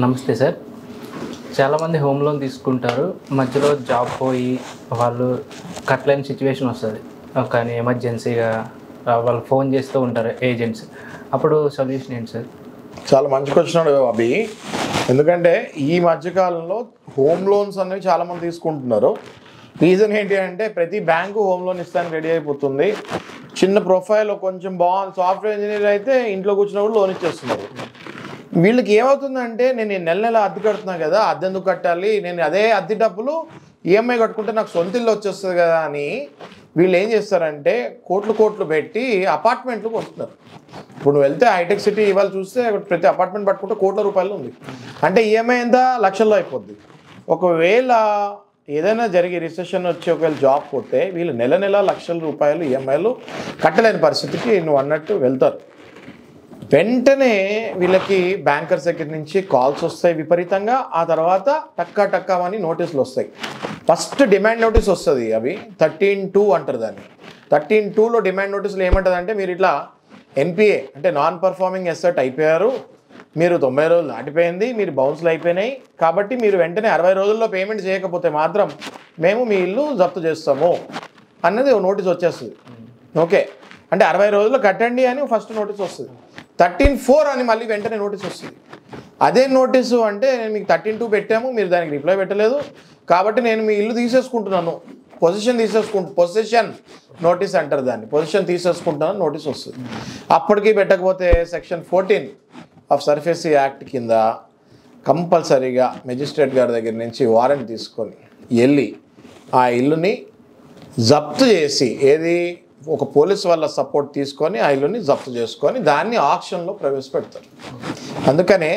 నమస్తే సార్. చాలామంది home loan తీసుకుంటారు. మధ్యలో జాబ్ పోయి వాళ్ళు కట్టలేని సిచ్యువేషన్ వస్తుంది. కానీ ఎమర్జెన్సీగా వాళ్ళు ఫోన్ చేస్తూ ఉంటారు ఏజెంట్స్. అప్పుడు సొల్యూషన్ ఏంటి సార్? చాలా మంచి క్వశ్చన్ అభి. ఎందుకంటే ఈ మధ్యకాలంలో హోమ్ లోన్స్ అనేవి చాలామంది తీసుకుంటున్నారు. రీజన్ ఏంటి అంటే ప్రతి బ్యాంకు హోమ్ లోన్ ఇస్తానికి రెడీ అయిపోతుంది. చిన్న ప్రొఫైల్ కొంచెం బాగుంది, సాఫ్ట్వేర్ ఇంజనీర్ అయితే ఇంట్లో కూర్చున్నప్పుడు లోన్ ఇచ్చేస్తున్నారు. వీళ్ళకి ఏమవుతుందంటే నేను నెల నెల అద్దె కడుతున్నా కదా, అద్దె ఎందుకు కట్టాలి, నేను అదే అద్దె డబ్బులు ఈఎంఐ కట్టుకుంటే నాకు సొంత ఇల్లు వచ్చేస్తుంది కదా అని వీళ్ళు ఏం చేస్తారంటే కోట్లు పెట్టి అపార్ట్మెంట్లు కొంటున్నారు. ఇప్పుడు నువ్వు వెళ్తే హైటెక్ సిటీ ఇవాళ చూస్తే ప్రతి అపార్ట్మెంట్ పట్టుకుంటే కోట్ల రూపాయలు ఉంది. అంటే ఈఎంఐ ఎంత లక్షల్లో అయిపోద్ది. ఒకవేళ ఏదైనా జరిగి రిసెషన్ వచ్చి ఒకవేళ జాబ్ పోతే వీళ్ళు నెల నెల లక్షల రూపాయలు ఈఎంఐలు కట్టలేని పరిస్థితికి నువ్వు అన్నట్టు వెళ్తారు. వెంటనే వీళ్ళకి బ్యాంకర్స్ దగ్గర నుంచి కాల్స్ వస్తాయి విపరీతంగా. ఆ తర్వాత టక్కా అని నోటీసులు వస్తాయి. ఫస్ట్ డిమాండ్ నోటీస్ వస్తుంది. అవి 13(2) అంటారు దాన్ని. 13(2)లో డిమాండ్ నోటీసులు ఏమంటుంది అంటే మీరు ఇట్లా ఎన్పిఏ అంటే నాన్ పర్ఫార్మింగ్ అసెట్ అయిపోయారు, మీరు 90 రోజులు దాటిపోయింది, మీరు బౌన్స్లు అయిపోయినాయి, కాబట్టి మీరు వెంటనే 60 రోజుల్లో పేమెంట్ చేయకపోతే మాత్రం మేము మీ ఇల్లు జప్తు చేస్తాము అన్నది నోటీస్ వచ్చేస్తుంది. ఓకే, అంటే 60 రోజుల్లో కట్టండి అని ఫస్ట్ నోటీస్ వస్తుంది. 13(4) అని మళ్ళీ వెంటనే నోటీస్ వస్తుంది. అదే నోటీసు అంటే నేను మీకు 13(2) పెట్టాము, మీరు దానికి రిప్లై పెట్టలేదు, కాబట్టి నేను మీ ఇల్లు తీసేసుకుంటున్నాను, పొజిషన్ నోటీస్ అంటారు దాన్ని, పొజిషన్ తీసేసుకుంటున్నాను నోటీస్ వస్తుంది. అప్పటికి పెట్టకపోతే సెక్షన్ 14 ఆఫ్ సర్ఫేసీ యాక్ట్ కింద కంపల్సరీగా మెజిస్ట్రేట్ గారి దగ్గర నుంచి వారెంట్ తీసుకొని వెళ్ళి ఆ ఇల్లుని జప్తు చేసి, ఏది ఒక పోలీస్ వాళ్ళ సపోర్ట్ తీసుకొని ఆ ఇల్లుని జప్తు చేసుకొని దాన్ని ఆక్షన్లో ప్రవేశపెడతారు. అందుకనే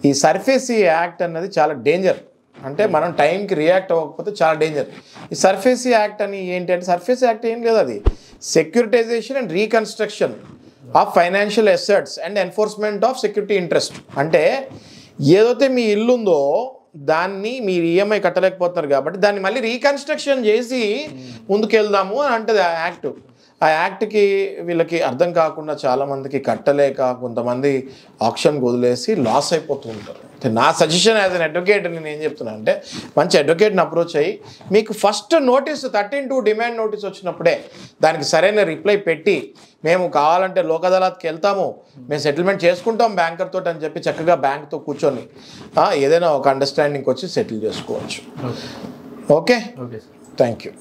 ఈ సర్ఫేసీ యాక్ట్ అన్నది చాలా డేంజర్. అంటే మనం టైంకి రియాక్ట్ అవ్వకపోతే చాలా డేంజర్. ఈ సర్ఫేసీ యాక్ట్ అని ఏంటి అంటే, సర్ఫేసీ యాక్ట్ ఏం లేదు, అది securitisation and reconstruction of financial assets and enforcement of security interest. అంటే ఏదైతే మీ ఇల్లు ఉందో దాన్ని మీరు ఈఎంఐ కట్టలేకపోతున్నారు కాబట్టి దాన్ని మళ్ళీ రీకన్స్ట్రక్షన్ చేసి ముందుకెళ్దాము అని అంటది ఆ యాక్ట్. ఆ యాక్ట్కి వీళ్ళకి అర్థం కాకుండా చాలామందికి కట్టలేక కొంతమంది ఆప్షన్ వదిలేసి లాస్ అయిపోతూ ఉంటారు. నా సజెషన్ యాజ్ అన్ అడ్వకేట్ నేను ఏం చెప్తున్నాను అంటే, మంచి అడ్వకేట్ని అప్రోచ్ అయ్యి మీకు ఫస్ట్ నోటీస్ 13(2) డిమాండ్ నోటీస్ వచ్చినప్పుడే దానికి సరైన రిప్లై పెట్టి మేము కావాలంటే లోక్ అదాలత్కి వెళ్తాము, మేము సెటిల్మెంట్ చేసుకుంటాం బ్యాంకర్ తోటి అని చెప్పి చక్కగా బ్యాంక్తో కూర్చొని ఏదైనా ఒక అండర్స్టాండింగ్కి వచ్చి సెటిల్ చేసుకోవచ్చు. Okay, thank you.